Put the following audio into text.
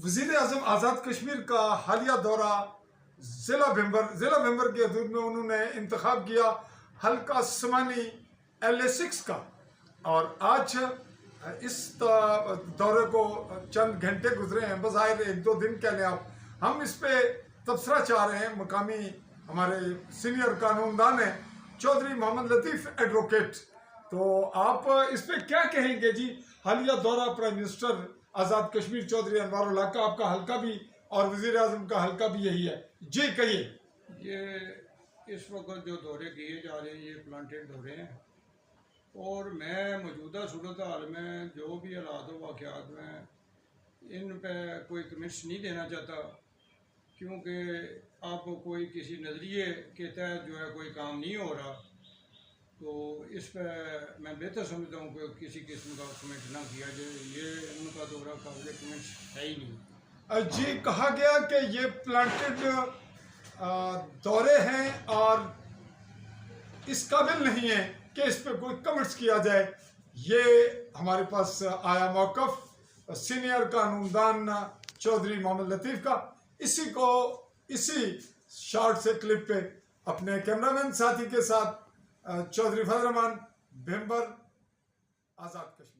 وزیر اعظم آزاد کشمیر کا حالیہ دورہ ضلع بھمبر کے حدود میں انہوں نے انتخاب کیا حلقہ سمانی LA6 کا، اور آج اس دورے کو چند گھنٹے گزرے ہیں، بظاہر ایک دو دن کہہ لیں آپ۔ ہم اس پہ تبصرہ چاہ رہے ہیں، مقامی ہمارے سینئر قانون دان ہیں چودھری محمد لطیف ایڈوکیٹ، تو آپ اس پہ کیا کہیں گے جی؟ حالیہ دورہ پرائم منسٹر آزاد کشمیر چودھری انوار اللہ کا، آپ کا حلقہ بھی اور وزیر اعظم کا حلقہ بھی یہی ہے، جی کہیے۔ یہ اس وقت جو دورے کیے جا رہے ہیں یہ پلانٹیڈ دورے ہیں، اور میں موجودہ صورتحال میں جو بھی حالات و واقعات میں ان پہ کوئی کمنٹس نہیں دینا چاہتا، کیونکہ آپ کوئی کسی نظریے کے تحت جو ہے کوئی کام نہیں ہو رہا، تو اس پہ میں بہتر سمجھتا ہوں کہ کسی قسم کا کمنٹ نہ کیا جائے۔ یہ ان کا دورہ قابل کمنٹس ہے ہی نہیں۔ جی کہا گیا کہ یہ پلانٹیڈ دورے ہیں اور اس قابل نہیں ہے کہ اس پہ کوئی کمنٹس کیا جائے۔ یہ ہمارے پاس آیا موقف سینئر قانون دان چودھری محمد لطیف کا، اسی شارٹ سے کلپ پہ اپنے کیمرامین ساتھی کے ساتھ چودھری فضل الرحمان، بھمبر، آزاد کشمیر۔